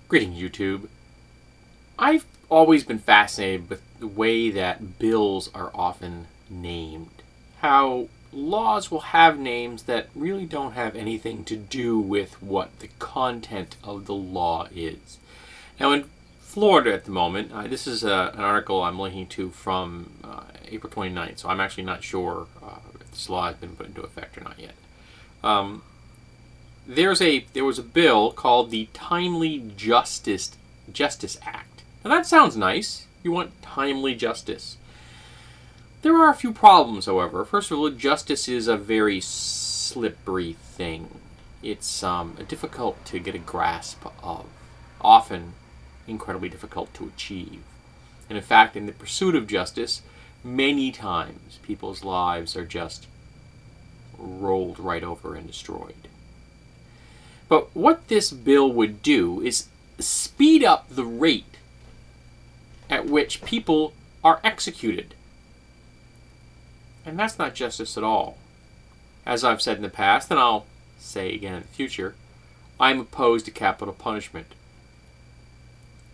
Greeting YouTube. I've always been fascinated with the way that bills are often named. How laws will have names that really don't have anything to do with what the content of the law is. Now, in Florida at the moment, this is an article I'm linking to from April 29th, so I'm actually not sure if this law has been put into effect or not yet. There was a bill called the Timely Justice Act. Now that sounds nice. You want timely justice. There are a few problems, however. First of all, justice is a very slippery thing. It's difficult to get a grasp of. Often incredibly difficult to achieve. And in fact, in the pursuit of justice, many times people's lives are just rolled right over and destroyed. But what this bill would do is speed up the rate at which people are executed. And that's not justice at all. As I've said in the past, and I'll say again in the future, I'm opposed to capital punishment.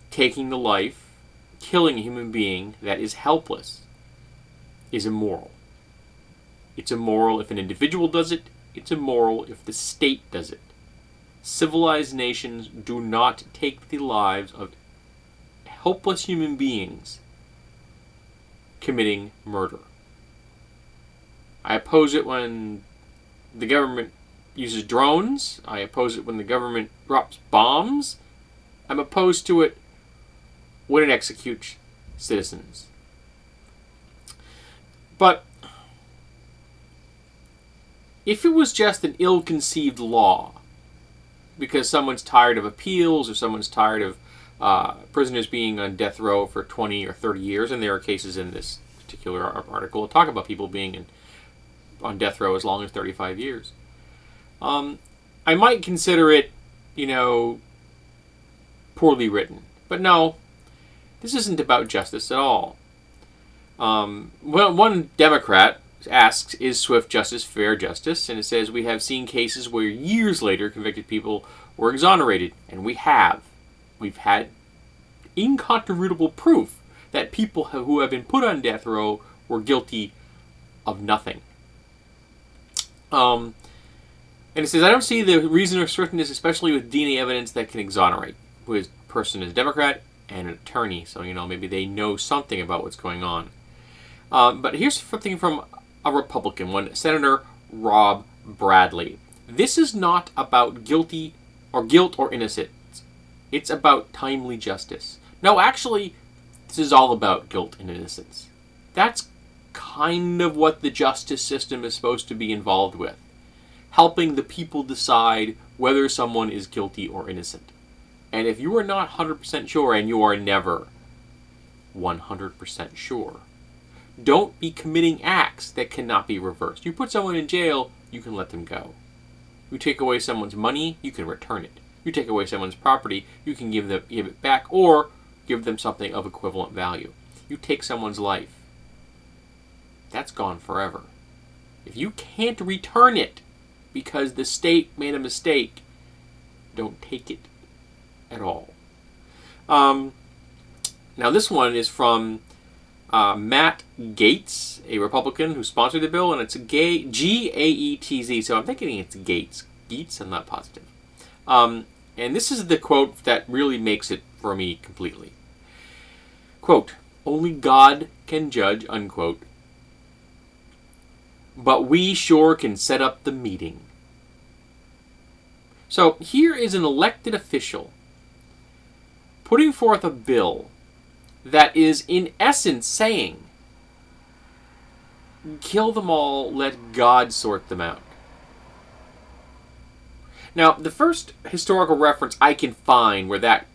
Taking the life, killing a human being that is helpless, is immoral. It's immoral if an individual does it. It's immoral if the state does it. Civilized nations do not take the lives of helpless human beings committing murder. I oppose it when the government uses drones. I oppose it when the government drops bombs. I'm opposed to it when it executes citizens. But if it was just an ill-conceived law, because someone's tired of appeals or someone's tired of prisoners being on death row for 20 or 30 years, and there are cases in this particular article that talk about people being on death row as long as 35 years. I might consider it, poorly written. But no, this isn't about justice at all. One Democrat asks, is swift justice fair justice? And it says, we have seen cases where years later convicted people were exonerated. And we have. We've had incontrovertible proof that people who have been put on death row were guilty of nothing. And it says, I don't see the reason or certainness, especially with DNA evidence that can exonerate. Who person is a Democrat and an attorney, so maybe they know something about what's going on. But here's something from a Republican, Senator Rob Bradley. This is not about guilt or innocence. It's about timely justice. No, actually, this is all about guilt and innocence. That's kind of what the justice system is supposed to be involved with. Helping the people decide whether someone is guilty or innocent. And if you are not 100% sure, and you are never 100% sure, don't be committing acts that cannot be reversed. You put someone in jail, you can let them go. You take away someone's money, you can return it. You take away someone's property, you can give it back or give them something of equivalent value. You take someone's life, that's gone forever. If you can't return it because the state made a mistake, don't take it at all. Now this one is from Matt Gaetz, a Republican who sponsored the bill, and it's G-A-E-T-Z, so I'm thinking it's Gaetz, I'm not positive. And this is the quote that really makes it for me completely. Quote, only God can judge, unquote, but we sure can set up the meeting. So here is an elected official putting forth a bill that is in essence saying, kill them all, let God sort them out. Now, the first historical reference I can find where that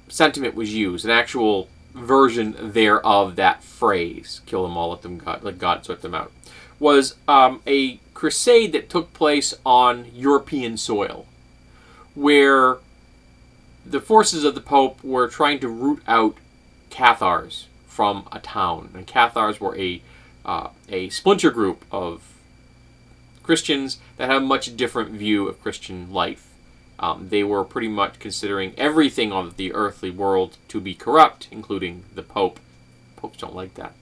sentiment was used, an actual version thereof that phrase, kill them all, let God sort them out, was a crusade that took place on European soil, where the forces of the Pope were trying to root out Cathars from a town. And Cathars were a splinter group of Christians that have a much different view of Christian life They were pretty much considering everything on the earthly world to be corrupt, including the Pope. Popes don't like that.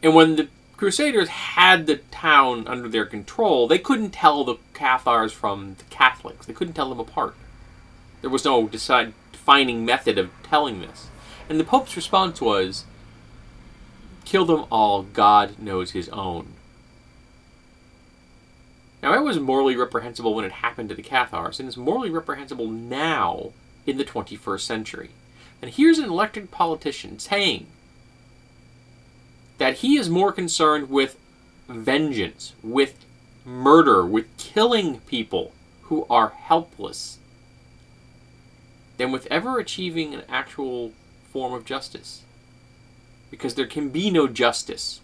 And when the Crusaders had the town under their control, they couldn't tell the Cathars from the Catholics. They couldn't tell them apart. There was no defining method of telling this. And the Pope's response was, kill them all, God knows his own. Now, it was morally reprehensible when it happened to the Cathars, and it's morally reprehensible now in the 21st century. And here's an elected politician saying that he is more concerned with vengeance, with murder, with killing people who are helpless, than with ever achieving an actual form of justice. Because there can be no justice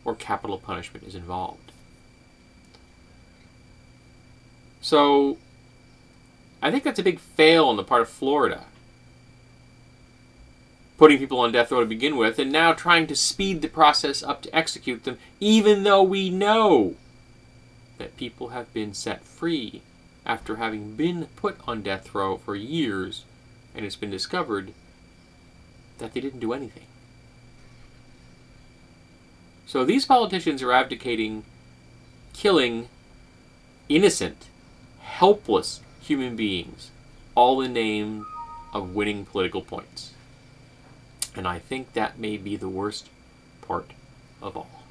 where capital punishment is involved. So, I think that's a big fail on the part of Florida. Putting people on death row to begin with, and now trying to speed the process up to execute them, even though we know that people have been set free after having been put on death row for years, and it's been discovered that they didn't do anything. So these politicians are advocating killing innocent, helpless human beings, all in the name of winning political points. And I think that may be the worst part of all.